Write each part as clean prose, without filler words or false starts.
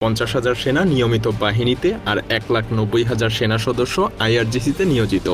50,000 সেনা নিয়মিত বাহিনীতে আর 1,90,000 সেনা সদস্য আইআরজিসিতে নিয়োজিত,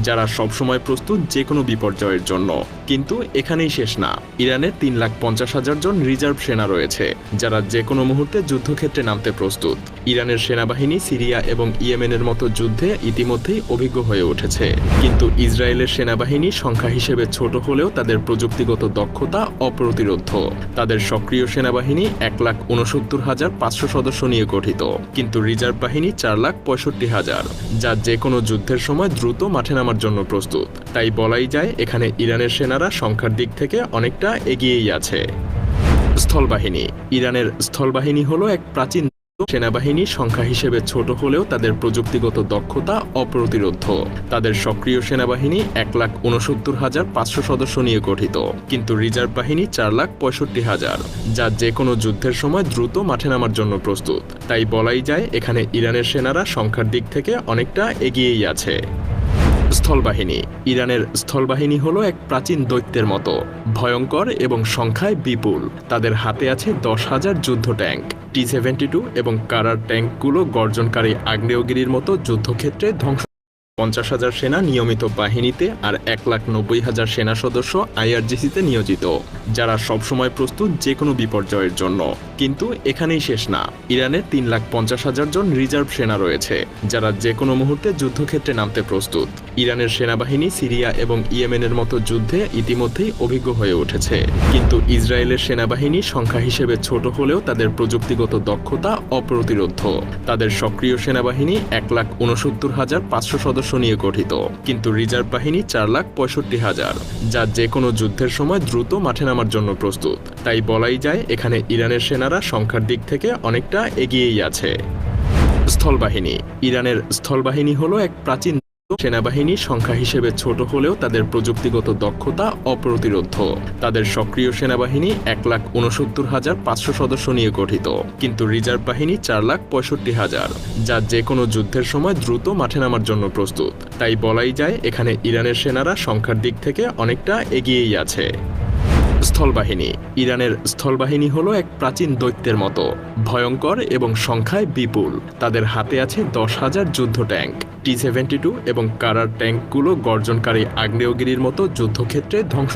যারা সবসময় প্রস্তুত যে কোনো বিপর্যয়ের জন্য। কিন্তু এখানেই শেষ না। ইরানের 3,50,000 জন রিজার্ভ সেনা রয়েছে, যারা যে কোনো মুহূর্তে যুদ্ধক্ষেত্রে নামতে প্রস্তুত। ইরানের সেনাবাহিনী সিরিয়া এবং ইয়েমেনের মতো যুদ্ধে ইতিমধ্যেই অভিজ্ঞ হয়ে উঠেছে। কিন্তু ইসরায়েলের সেনাবাহিনী সংখ্যা হিসেবে ছোট হলেও তাদের প্রযুক্তিগত দক্ষতা অপ্রতিরোধ্য। তাদের সক্রিয় সেনাবাহিনী 1,69,500 সদস্য নিয়ে গঠিত, কিন্তু রিজার্ভ বাহিনী 4,65,000, যা যে কোনো যুদ্ধের সময় দ্রুত মাঠে নামার জন্য প্রস্তুত। তাই বলাই যায় এখানে ইরানের সেনারা সংখ্যার দিক থেকে অনেকটা এগিয়েই আছে। স্থলবাহিনী। ইরানের স্থলবাহিনী হলো এক প্রাচীন সেনাবাহিনী, সংখ্যা হিসেবে ছোট হলেও তাদের প্রযুক্তিগত দক্ষতা অপ্রতিরোধ্য। তাদের সক্রিয় সেনাবাহিনী 1,69,500 সদস্য নিয়ে গঠিত, কিন্তু রিজার্ভ বাহিনী 4,65,000, যা যে কোনো যুদ্ধের সময় দ্রুত মাঠে নামার জন্য প্রস্তুত। তাই বলাই যায় এখানে ইরানের সেনারা সংখ্যার দিক থেকে অনেকটা এগিয়েই আছে। স্থলবাহিনী। ইরানের স্থলবাহিনী হলো এক প্রাচীন দৈত্যের মতো, ভয়ঙ্কর এবং সংখ্যায় বিপুল। তাদের হাতে আছে 10,000 যুদ্ধ ট্যাঙ্ক, T-72 এবং কারার ট্যাঙ্কগুলো গর্জনকারী আগ্নেয়গিরির মতো যুদ্ধক্ষেত্রে ধ্বংস। 50,000 সেনা নিয়মিত বাহিনীতে আর 1,90,000 সেনা সদস্য আইআরজিসিতে নিয়োজিত, যারা সবসময় প্রস্তুত যে কোনো বিপর্যয়ের জন্য। কিন্তু এখানেই শেষ না। ইরানের 3,50,000 জন রিজার্ভ সেনা রয়েছে, যারা যে কোনো মুহূর্তে যুদ্ধক্ষেত্রে নামতে প্রস্তুত। ইরানের সেনাবাহিনী সিরিয়া এবং ইয়েমেনের মতো যুদ্ধে ইতিমধ্যেই অভিজ্ঞ হয়ে উঠেছে। কিন্তু ইসরায়েলের সেনাবাহিনী সংখ্যা হিসেবে ছোট হলেও তাদের প্রযুক্তিগত দক্ষতা অপ্রতিরোধ্য। তাদের সক্রিয় সেনাবাহিনী 1,69,500 সদস্য নিয়ে গঠিত, কিন্তু রিজার্ভ বাহিনী 4,65,000, যা যে কোনো যুদ্ধের সময় দ্রুত মাঠে নামার জন্য প্রস্তুত। তাই বলাই যায় এখানে ইরানের সেনারা সংখ্যার দিক থেকে অনেকটা এগিয়েই আছে। স্থলবাহিনী। ইরানের স্থলবাহিনী হলো এক প্রাচীন সেনাবাহিনী, সংখ্যা হিসেবে ছোট হলেও তাদের প্রযুক্তিগত দক্ষতা অপ্রতিরোধ্য। তাদের সক্রিয় সেনাবাহিনী 1,69,500 সদস্য নিয়ে গঠিত, কিন্তু রিজার্ভ বাহিনী 4,65,000, যা যে কোনো যুদ্ধের সময় দ্রুত মাঠে নামার জন্য প্রস্তুত। তাই বলাই যায় এখানে ইরানের সেনারা সংখ্যার দিক থেকে অনেকটা এগিয়েই আছে। স্থলবাহিনী। ইরানের স্থলবাহিনী হলো এক প্রাচীন দৈত্যের মতো, ভয়ঙ্কর এবং সংখ্যায় বিপুল। তাদের হাতে আছে 10,000 যুদ্ধ ট্যাঙ্ক, T-72 এবং কারার ট্যাঙ্কগুলো গর্জনকারী আগ্নেয়গিরির মতো যুদ্ধক্ষেত্রে ধ্বংস।